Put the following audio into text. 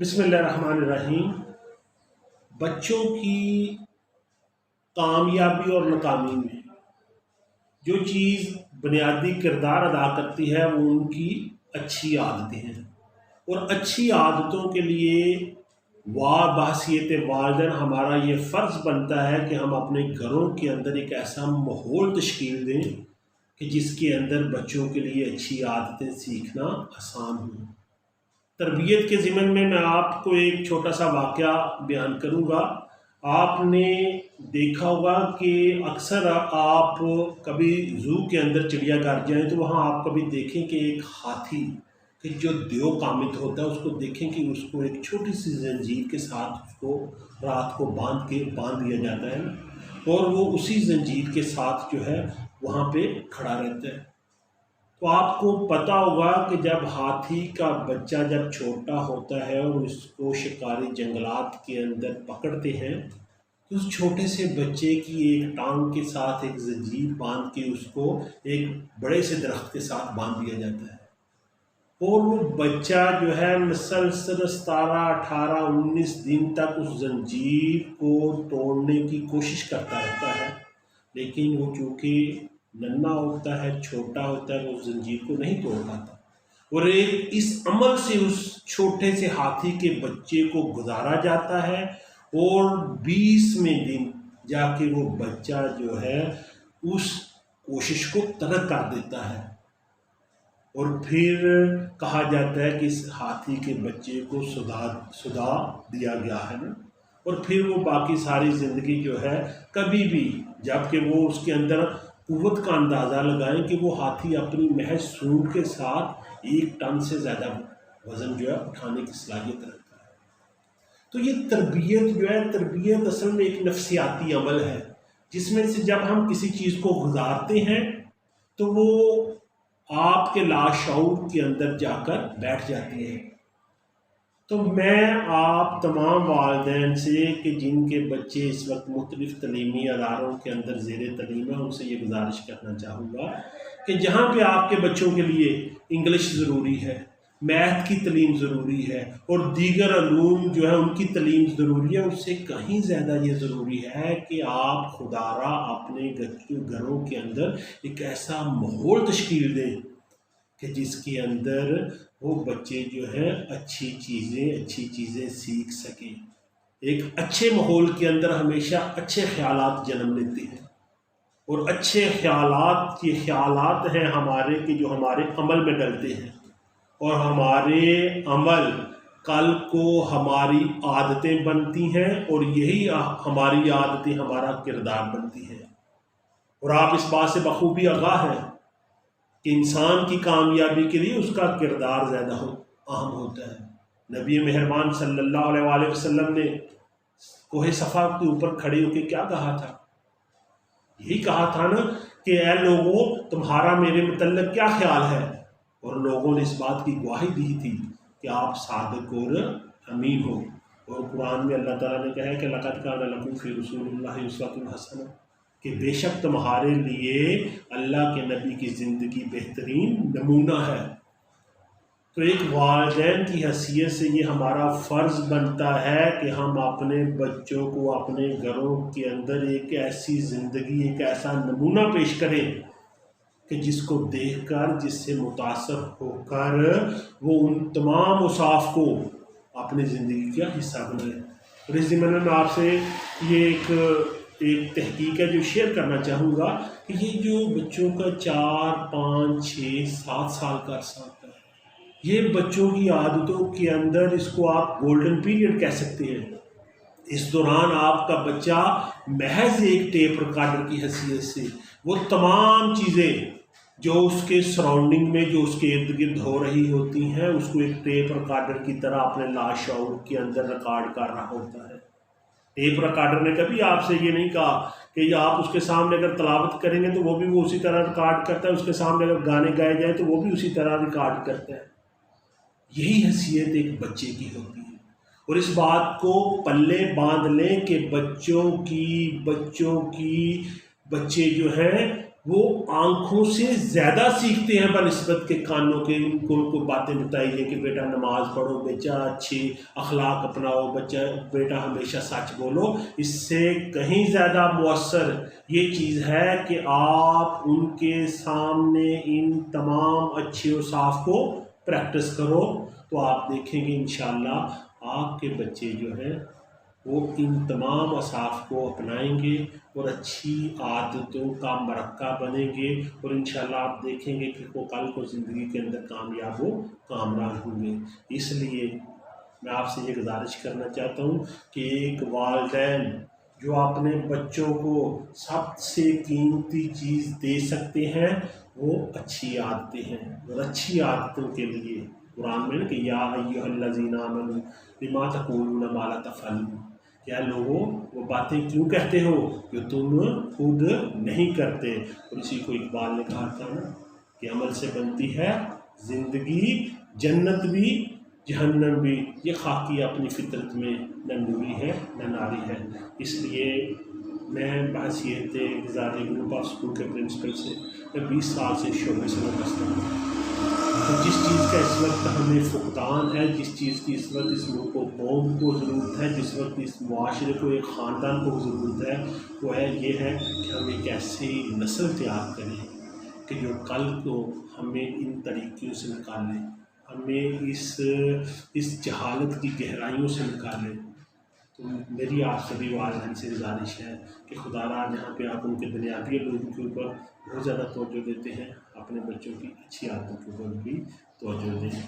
بسم اللہ الرحمن الرحیم۔ بچوں کی کامیابی اور ناکامی میں جو چیز بنیادی کردار ادا کرتی ہے وہ ان کی اچھی عادتیں ہیں، اور اچھی عادتوں کے لیے بحیثیت والدین ہمارا یہ فرض بنتا ہے کہ ہم اپنے گھروں کے اندر ایک ایسا ماحول تشکیل دیں کہ جس کے اندر بچوں کے لیے اچھی عادتیں سیکھنا آسان ہو۔ تربیت کے ضمن میں آپ کو ایک چھوٹا سا واقعہ بیان کروں گا۔ آپ نے دیکھا ہوگا کہ اکثر آپ کبھی زو کے اندر چڑیا گھر جائیں تو وہاں آپ کبھی دیکھیں کہ ایک ہاتھی کہ جو دیو قامت ہوتا ہے اس کو دیکھیں کہ اس کو ایک چھوٹی سی زنجیر کے ساتھ اس کو رات کو باندھ دیا جاتا ہے، اور وہ اسی زنجیر کے ساتھ جو ہے وہاں پہ کھڑا رہتا ہے۔ تو آپ کو پتہ ہوگا کہ جب ہاتھی کا بچہ جب چھوٹا ہوتا ہے اور اس کو شکاری جنگلات کے اندر پکڑتے ہیں تو اس چھوٹے سے بچے کی ایک ٹانگ کے ساتھ ایک زنجیر باندھ کے اس کو ایک بڑے سے درخت کے ساتھ باندھ دیا جاتا ہے، اور وہ بچہ جو ہے مسلسل 17 18 19 دن تک اس زنجیر کو توڑنے کی کوشش کرتا رہتا ہے، لیکن وہ چونکہ ننھا ہوتا ہے، چھوٹا ہوتا ہے، وہ اس زنجیر کو نہیں توڑ پاتا، اور اس عمل سے اس چھوٹے سے ہاتھی کے بچے کو گزارا جاتا ہے، اور 20ویں دن جا کے وہ بچہ جو ہے اس کوشش کو ترک کر دیتا ہے، اور پھر کہا جاتا ہے کہ اس ہاتھی کے بچے کو سدا دیا گیا ہے نا، اور پھر وہ باقی ساری زندگی جو ہے کبھی بھی جب کہ وہ اس کے اندر قوت کا اندازہ لگائیں کہ وہ ہاتھی اپنی محض سونڈ کے ساتھ 1 ٹن سے زیادہ وزن جو ہے اٹھانے کی صلاحیت رکھتا ہے۔ تو یہ تربیت جو ہے، تربیت اصل میں ایک نفسیاتی عمل ہے جس میں سے جب ہم کسی چیز کو گزارتے ہیں تو وہ آپ کے لاشعور کے اندر جا کر بیٹھ جاتی ہے۔ تو میں آپ تمام والدین سے کہ جن کے بچے اس وقت مختلف تعلیمی اداروں کے اندر زیر تعلیم ہیں، ان سے یہ گزارش کرنا چاہوں گا کہ جہاں پہ آپ کے بچوں کے لیے انگلش ضروری ہے، میتھ کی تعلیم ضروری ہے، اور دیگر علوم جو ہے ان کی تعلیم ضروری ہے، اس سے کہیں زیادہ یہ ضروری ہے کہ آپ خدا را اپنے گھروں کے اندر ایک ایسا ماحول تشکیل دیں کہ جس کے اندر وہ بچے جو ہیں اچھی چیزیں سیکھ سکیں۔ ایک اچھے ماحول کے اندر ہمیشہ اچھے خیالات جنم لیتے ہیں، اور اچھے خیالات یہ خیالات ہیں ہمارے کہ جو ہمارے عمل میں ڈلتے ہیں، اور ہمارے عمل کل کو ہماری عادتیں بنتی ہیں، اور یہی ہماری عادتیں ہمارا کردار بنتی ہیں۔ اور آپ اس بات سے بخوبی آگاہ ہیں کہ انسان کی کامیابی کے لیے اس کا کردار زیادہ اہم ہوتا ہے۔ نبی مہربان صلی اللہ علیہ وآلہ وسلم نے کوہ صفا کے اوپر کھڑے ہو کے کیا کہا تھا؟ یہی کہا تھا نا کہ اے لوگوں، تمہارا میرے متعلق کیا خیال ہے؟ اور لوگوں نے اس بات کی گواہی دی تھی کہ آپ صادق اور امین ہو، اور قرآن میں اللہ تعالیٰ نے کہا ہے کہ لَقَدْ كَانَ لَكُمْ فِي رَسُولِ اللَّهِ أُسْوَةٌ حَسَنَةٌ، کہ بے شک تمہارے لیے اللہ کے نبی کی زندگی بہترین نمونہ ہے۔ تو ایک والدین کی حیثیت سے یہ ہمارا فرض بنتا ہے کہ ہم اپنے بچوں کو اپنے گھروں کے اندر ایک ایسی زندگی، ایک ایسا نمونہ پیش کریں کہ جس کو دیکھ کر، جس سے متاثر ہو کر وہ ان تمام اوصاف کو اپنی زندگی کا حصہ بنائیں۔ اور اس ضمن میں آپ سے یہ ایک تحقیق ہے جو شیئر کرنا چاہوں گا کہ یہ جو بچوں کا 4 5 6 7 سال کا عرصہ ہوتا ہے، یہ بچوں کی عادتوں کے اندر اس کو آپ گولڈن پیریڈ کہہ سکتے ہیں۔ اس دوران آپ کا بچہ محض ایک ٹیپ ریکارڈر کی حیثیت سے وہ تمام چیزیں جو اس کے سراؤنڈنگ میں، جو اس کے ارد گرد ہو رہی ہوتی ہیں، اس کو ایک ٹیپ ریکارڈر کی طرح اپنے لاشعور کے اندر ریکارڈ کر رہا ہوتا ہے۔ ٹیپ ریکارڈر نے کبھی آپ سے یہ نہیں کہا کہ آپ اس کے سامنے اگر تلاوت کریں گے تو وہ اسی طرح ریکارڈ کرتا ہے، اس کے سامنے اگر گانے گائے جائیں تو وہ بھی اسی طرح ریکارڈ کرتا ہے۔ یہی حیثیت ایک بچے کی ہوتی ہے، اور اس بات کو پلے باندھ لیں کہ بچے جو ہیں وہ آنکھوں سے زیادہ سیکھتے ہیں بنسبت کے کانوں کے. ان کو باتیں بتائیے کہ بیٹا نماز پڑھو، بچہ اچھی اخلاق اپناؤ، بیٹا ہمیشہ سچ بولو. اس سے کہیں زیادہ مؤثر یہ چیز ہے کہ آپ ان کے سامنے ان تمام اچھے اوصاف کو پریکٹس کرو، تو آپ دیکھیں گے انشاءاللہ آپ کے بچے جو ہیں وہ ان تمام اوصاف کو اپنائیں گے اور اچھی عادتوں کا مرکہ بنیں گے، اور انشاءاللہ آپ دیکھیں گے کہ وہ کل کو زندگی کے اندر کامیاب و کامران ہوں گے. اس لیے میں آپ سے یہ گزارش کرنا چاہتا ہوں کہ ایک والدین جو اپنے بچوں کو سب سے قیمتی چیز دے سکتے ہیں وہ اچھی عادتیں ہیں. اور اچھی عادتوں کے لیے قرآن میں کہ یا ایھا الذین آمنوا لما تقولون ما لا تفعلون، کیا لوگوں وہ باتیں کیوں کہتے ہو جو تم خود نہیں کرتے. اور اسی کو اقبال نے کہا تھا نا کہ عمل سے بنتی ہے زندگی، جنت بھی جہنم بھی. یہ خاکی اپنی فطرت میں نہ نوری ہے نہ ناری ہے. اس لیے میں بحیثیت وزارت گروپ آف اسکول کے پرنسپل سے میں 20 سال سے شعبے سے وابستہ ہوں. تو جس چیز کا اس وقت ہمیں فقدان ہے، جس چیز کی اس وقت اس ملک کو قوم کو ضرورت ہے، جس وقت اس معاشرے کو ایک خاندان کو ضرورت ہے، وہ یہ ہے کہ ہم ایک ایسی نسل تیار کریں کہ جو کل کو ہمیں ان طریقوں سے نکالیں، ہمیں اس جہالت کی گہرائیوں سے نکالیں. تو میری آپ سبھی والدین سے گزارش ہے کہ خدا را جہاں پہ آپ ان کے بنیادی علوم کے اوپر بہت زیادہ توجہ دیتے ہیں، اپنے بچوں کی اچھی عادتوں کے اوپر بھی توجہ دیں.